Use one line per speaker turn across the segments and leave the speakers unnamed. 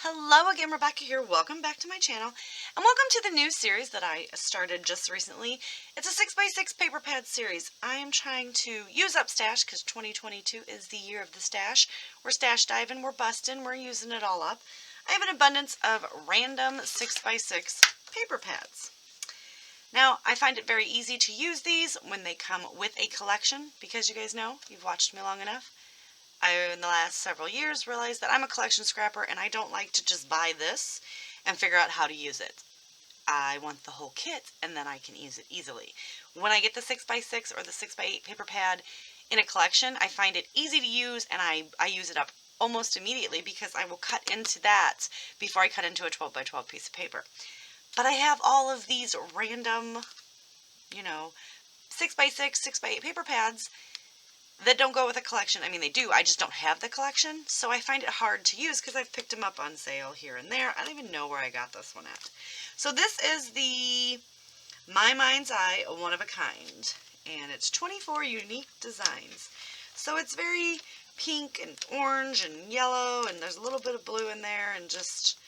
Hello again, Rebecca here. Welcome back to my channel, and welcome to the new series that I started just recently. It's a 6x6 paper pad series. I am trying to use up stash because 2022 is the year of the stash. We're stash diving, we're busting, we're using it all up. I have an abundance of random 6x6 paper pads. Now, I find it very easy to use these when they come with a collection because you guys know, you've watched me long enough. I, in the last several years, realized that I'm a collection scrapper and I don't like to just buy this and figure out how to use it. I want the whole kit and then I can use it easily. When I get the 6x6 or the 6x8 paper pad in a collection, I find it easy to use and I use it up almost immediately because I will cut into that before I cut into a 12x12 piece of paper. But I have all of these random, 6x6, 6x8 paper pads that don't go with a collection. I mean, they do. I just don't have the collection, so I find it hard to use because I've picked them up on sale here and there. I don't even know where I got this one at. So this is the My Mind's Eye One of a Kind, and it's 24 unique designs. So it's very pink and orange and yellow, and there's a little bit of blue in there, and just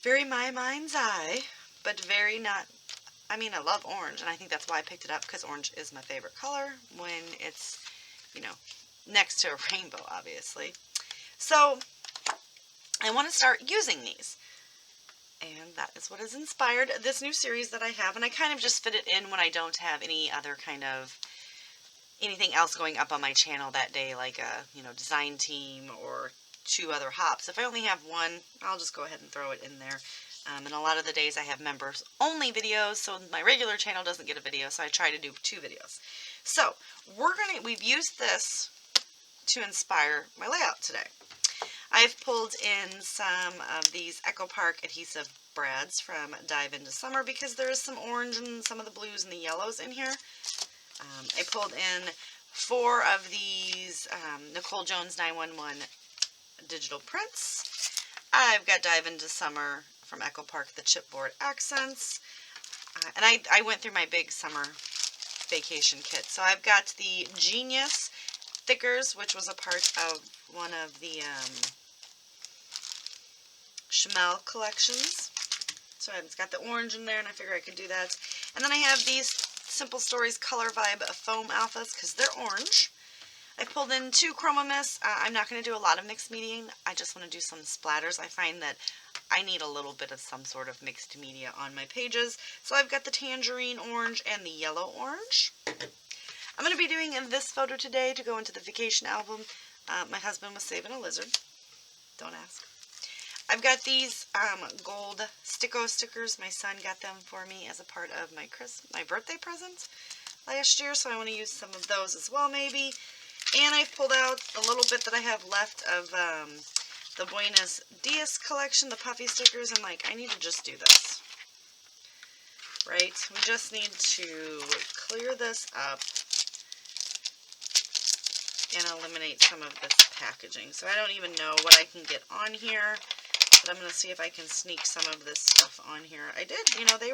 very My Mind's Eye, but very not. I mean, I love orange, and I think that's why I picked it up, because orange is my favorite color when it's, next to a rainbow, obviously. So, I want to start using these, and that is what has inspired this new series that I have, and I kind of just fit it in when I don't have any other kind of anything else going up on my channel that day, like a, design team or 2 other hops. If I only have one, I'll just go ahead and throw it in there. And a lot of the days I have members only videos, so my regular channel doesn't get a video, so I try to do 2 videos. So we've used this to inspire my layout today. I've pulled in some of these Echo Park adhesive brads from Dive Into Summer because there is some orange and some of the blues and the yellows in here. I pulled in 4 of these Nicole Jones 911 digital prints. I've got Dive Into Summer from Echo Park, the chipboard accents. And I went through my big summer vacation kit. So I've got the Genius Thickers, which was a part of one of the Chamel collections. So it's got the orange in there, and I figure I could do that. And then I have these Simple Stories Color Vibe foam alphas, because they're orange. I pulled in 2 Chroma Mist. I'm not going to do a lot of mixed media. I just want to do some splatters. I find that I need a little bit of some sort of mixed media on my pages. So I've got the tangerine orange and the yellow orange. I'm going to be doing this photo today to go into the vacation album. My husband was saving a lizard. Don't ask. I've got these gold Sticko stickers. My son got them for me as a part of my birthday present last year, so I want to use some of those as well, maybe. And I've pulled out a little bit that I have left of the Buenos Dias collection, the puffy stickers. I'm like, I need to just do this. Right? We just need to clear this up and eliminate some of this packaging. So I don't even know what I can get on here, but I'm going to see if I can sneak some of this stuff on here. I did, they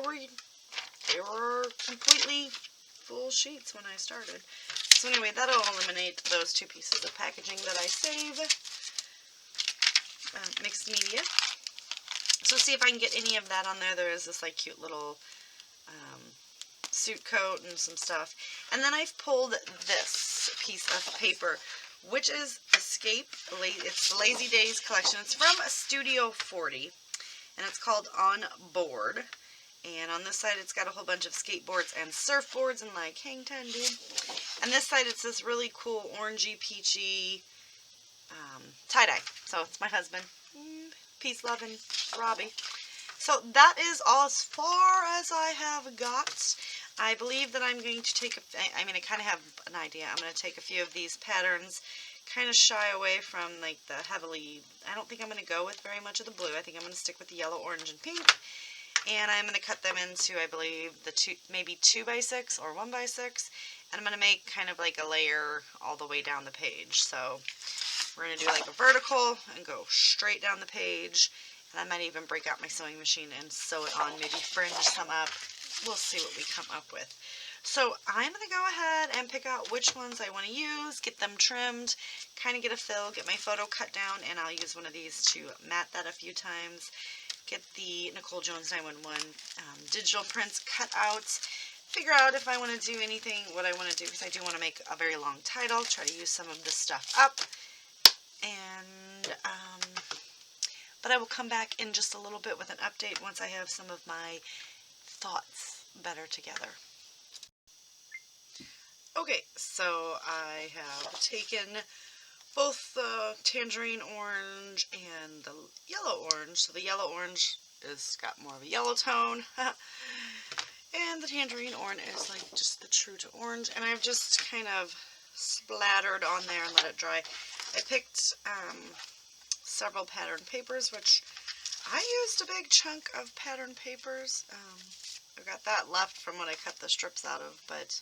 were completely full sheets when I started. So anyway, that'll eliminate those 2 pieces of packaging that I save. Mixed media. So see if I can get any of that on there. There is this cute little suit coat and some stuff. And then I've pulled this piece of paper, which is Escape. It's the Lazy Days collection. It's from Studio 40, and it's called On Board. And on this side, it's got a whole bunch of skateboards and surfboards and hang 10, dude. And this side, it's this really cool orangey, peachy tie-dye. So it's my husband. Peace, love, and Robbie. So that is all as far as I have got. I believe that I'm going to take I kind of have an idea. I'm going to take a few of these patterns, kind of shy away from the heavily, I don't think I'm going to go with very much of the blue. I think I'm going to stick with the yellow, orange, and pink. And I'm going to cut them into, I believe, maybe 2x6 or 1x6. And I'm going to make kind of a layer all the way down the page. So we're going to do a vertical and go straight down the page. And I might even break out my sewing machine and sew it on, maybe fringe some up. We'll see what we come up with. So I'm going to go ahead and pick out which ones I want to use, get them trimmed, kind of get a fill, get my photo cut down, and I'll use one of these to mat that a few times. Get the Nicole Jones 911 digital prints cut out, figure out if I want to do anything, what I want to do, because I do want to make a very long title, try to use some of this stuff up, and but I will come back in just a little bit with an update once I have some of my thoughts better together. Okay, so I have taken both the tangerine orange and the yellow orange. So the yellow orange is got more of a yellow tone, and the tangerine orange is like just the true to orange. And I've just kind of splattered on there and let it dry. I picked several pattern papers, which I used a big chunk of pattern papers. I've got that left from what I cut the strips out of, but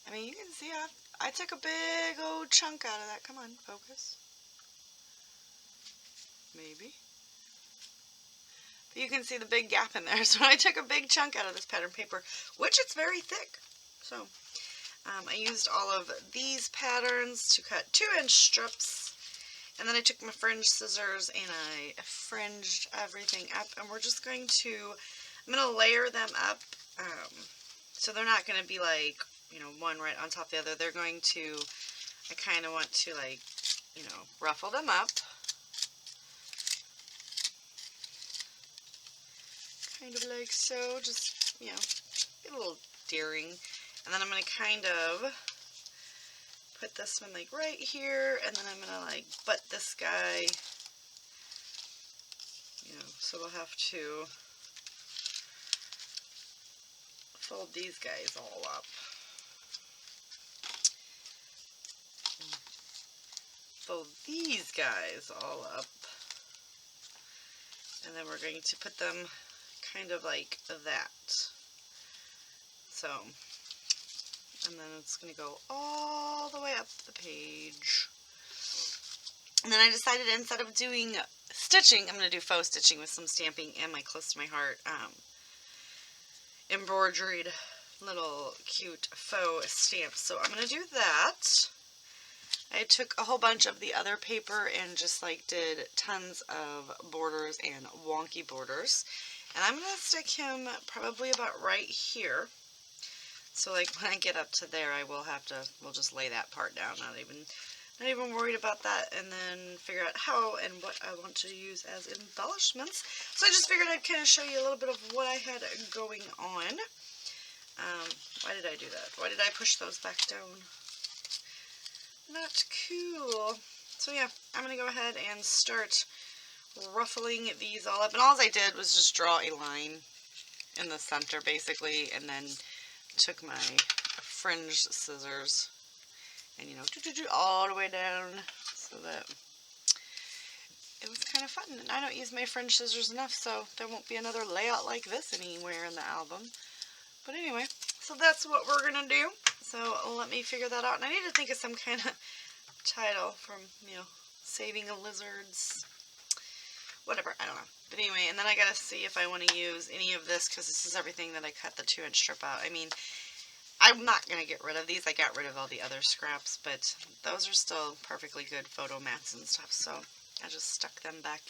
I mean, you can see I took a big old chunk out of that. Come on, focus. Maybe. But you can see the big gap in there. So I took a big chunk out of this pattern paper, which it's very thick. So I used all of these patterns to cut 2-inch strips. And then I took my fringe scissors and I fringed everything up. And we're just going to, I'm going to layer them up. So they're not going to be like, you know, one right on top of the other. They're going to, I kind of want to, like, you know, ruffle them up. Kind of like so, just, you know, get a little daring. And then I'm going to kind of put this one, like, right here, and then I'm going to, like, butt this guy, you know, so we'll have to fold these guys all up. Fold these guys all up, and then we're going to put them kind of like that. So, and then it's going to go all the way up the page. And then I decided instead of doing stitching, I'm going to do faux stitching with some stamping and my Close to My Heart embroidered little cute faux stamps. So I'm going to do that. I took a whole bunch of the other paper and just like did tons of borders and wonky borders. And I'm going to stick him probably about right here. So like when I get up to there, I will have to, we'll just lay that part down, not even worried about that, and then figure out how and what I want to use as embellishments. So I just figured I'd kind of show you a little bit of what I had going on. Why did I do that? Why did I push those back down? Not cool. So yeah, I'm going to go ahead and start ruffling these all up. And all I did was just draw a line in the center basically, and then took my fringe scissors and, you know, all the way down so that it was kind of fun. And I don't use my fringe scissors enough, so there won't be another layout like this anywhere in the album. But anyway, so that's what we're going to do. So let me figure that out. And I need to think of some kind of title from, you know, saving lizards. Whatever, I don't know. But anyway, and then I got to see if I want to use any of this, because this is everything that I cut the 2-inch strip out. I mean, I'm not going to get rid of these. I got rid of all the other scraps, but those are still perfectly good photo mats and stuff. So I just stuck them back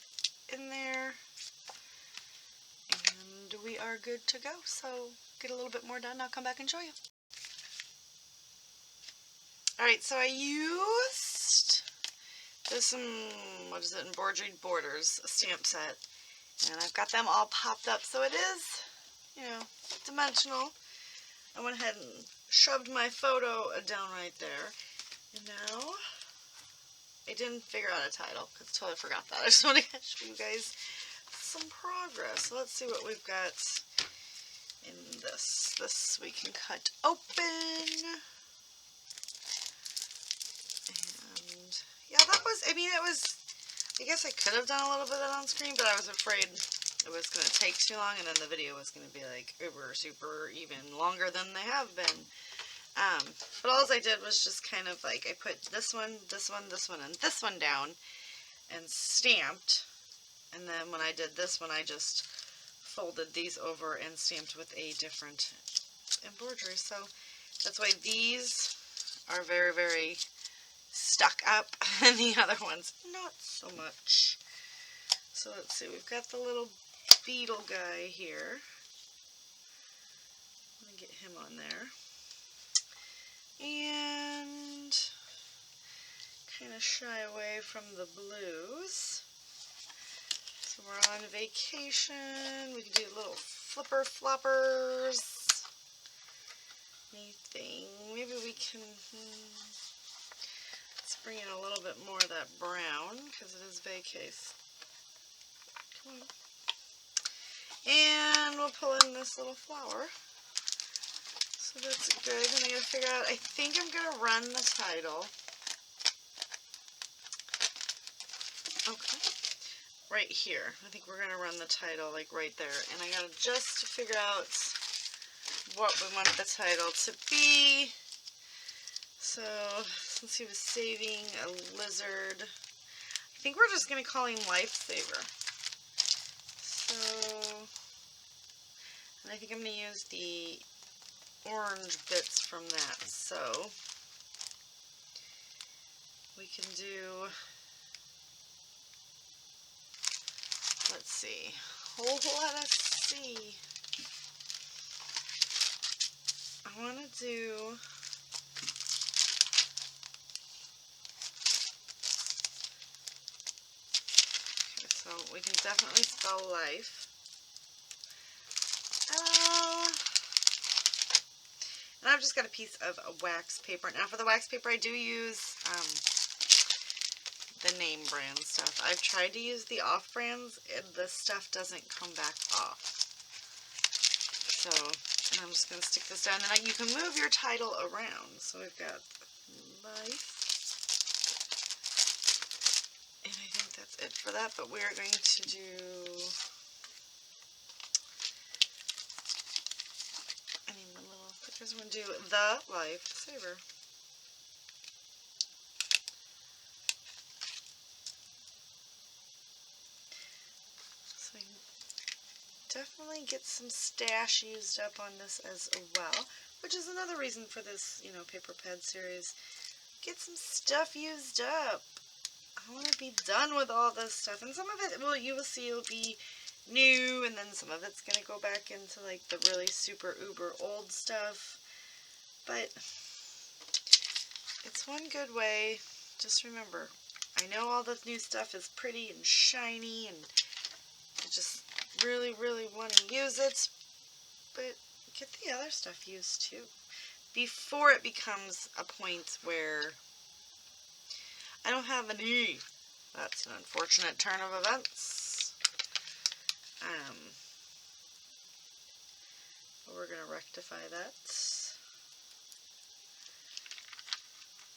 in there. And we are good to go. So get a little bit more done. I'll come back and show you. Alright, so I used this, what is it, embroidered borders stamp set. And I've got them all popped up. So it is, you know, dimensional. I went ahead and shoved my photo down right there. And now, I didn't figure out a title, because I totally forgot that. I just want to show you guys some progress. So let's see what we've got in this. This we can cut open. And yeah, that was, I mean, it was, I guess I could have done a little bit of that on screen, but I was afraid it was going to take too long, and then the video was going to be like uber, super, even longer than they have been. But all I did was just kind of like, I put this one, this one, this one, and this one down, and stamped, and then when I did this one, I just folded these over and stamped with a different embroidery. So That's why these are very, very stuck up, and the other ones not so much. So let's see, we've got the little beetle guy here. Let me get him on there. And kind of shy away from the blues. So we're on vacation. We can do little flipper floppers. Anything. Maybe we can let's bring in a little bit more of that brown because it is vacase. Come on. And we'll pull in this little flower. So that's good. And I gotta figure out, I think I'm gonna run the title. Okay. Right here. I think we're gonna run the title like right there. And I gotta just figure out what we want the title to be. So since he was saving a lizard, I think we're just gonna call him Lifesaver. So, and I think I'm gonna use the orange bits from that. So we can do, let's see, let us see. I want to do, okay, so we can definitely spell life. And I've just got a piece of wax paper. Now for the wax paper I do use the name brand stuff. I've tried to use the off brands and the stuff doesn't come back off. So, and I'm just going to stick this down. And you can move your title around. So we've got life. And I think that's it for that. But we are going to do, I need my little pictures. We're going to do the Lifesaver. So I can definitely get some stash used up on this as well, which is another reason for this, you know, paper pad series. Get some stuff used up. I want to be done with all this stuff, and some of it, well, you will see it'll be new, and then some of it's going to go back into like the really super uber old stuff, but it's one good way. Just remember, I know all this new stuff is pretty and shiny, and I just really, really want to use it, but get the other stuff used too, before it becomes a point where I don't have any. That's an unfortunate turn of events. But we're going to rectify that.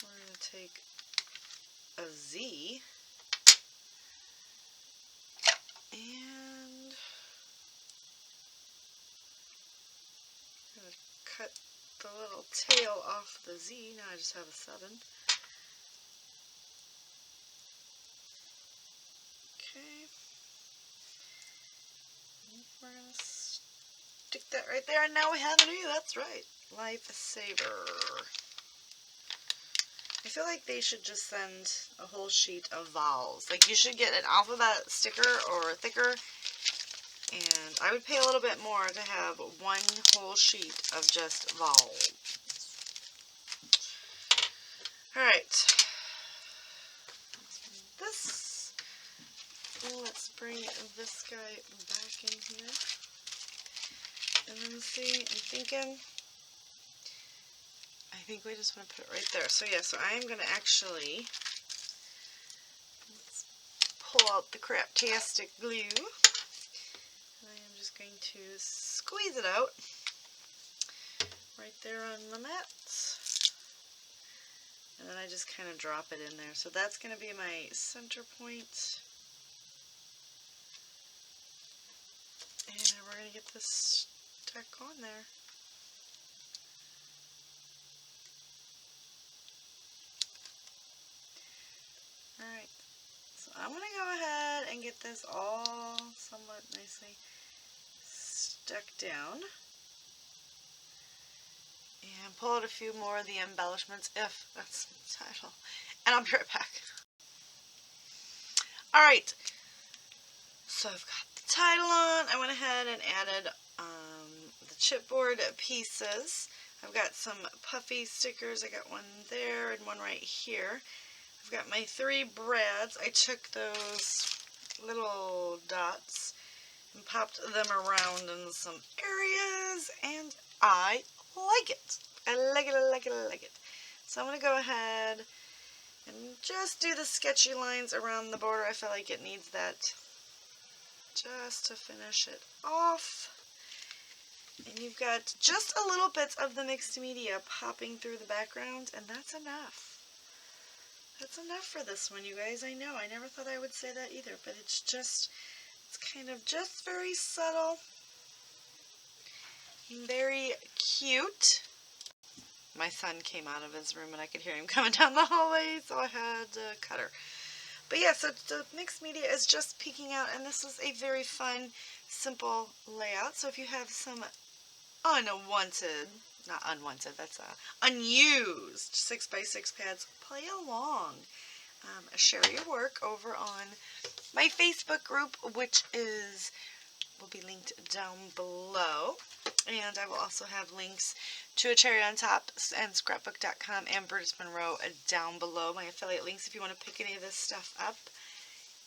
We're going to take a Z and I'm going to cut the little tail off the Z. Now I just have a 7. Okay. We're going to stick that right there, and now we have an E. That's right. Lifesaver. I feel like they should just send a whole sheet of vowels. Like, you should get an alphabet sticker or thicker, and I would pay a little bit more to have one whole sheet of just vowels. Alright. This, let's bring this guy back in here. And then see, I'm think we just want to put it right there. So yeah, so I am going to actually, let's pull out the craptastic glue. And I am just going to squeeze it out right there on the mat. And then I just kind of drop it in there. So that's going to be my center point. And we're going to get this stuck on there. Alright, so I'm going to go ahead and get this all somewhat nicely stuck down. And pull out a few more of the embellishments if that's the title. And I'll be right back. Alright, so I've got the title on. I went ahead and added the chipboard pieces. I've got some puffy stickers. I got one there and one right here. I've got my 3 brads. I took those little dots and popped them around in some areas, and I like it. I like it, I like it, I like it. So I'm going to go ahead and just do the sketchy lines around the border. I feel like it needs that just to finish it off. And you've got just a little bit of the mixed media popping through the background, and that's enough. That's enough for this one, you guys. I know, I never thought I would say that either, but it's kind of just very subtle and very cute. My son came out of his room and I could hear him coming down the hallway, so I had to cut her. But yeah, so the mixed media is just peeking out, and this is a very fun, simple layout. So if you have some that's unused 6x6 pads, play along. Share your work over on my Facebook group, which will be linked down below. And I will also have links to A Cherry on Top and scrapbook.com and Brutus Monroe down below, my affiliate links if you want to pick any of this stuff up.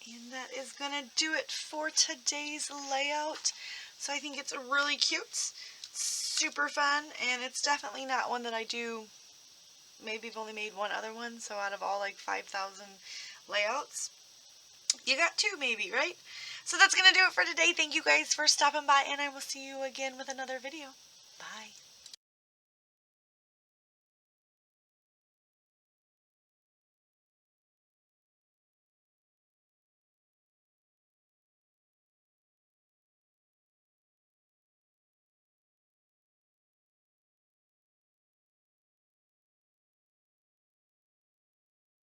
And that is going to do it for today's layout. So I think it's really cute, super fun, and it's definitely not one that I do. Maybe I've only made one other one, so out of all like 5,000 layouts, you got 2 maybe, right? So that's going to do it for today. Thank you guys for stopping by, and I will see you again with another video.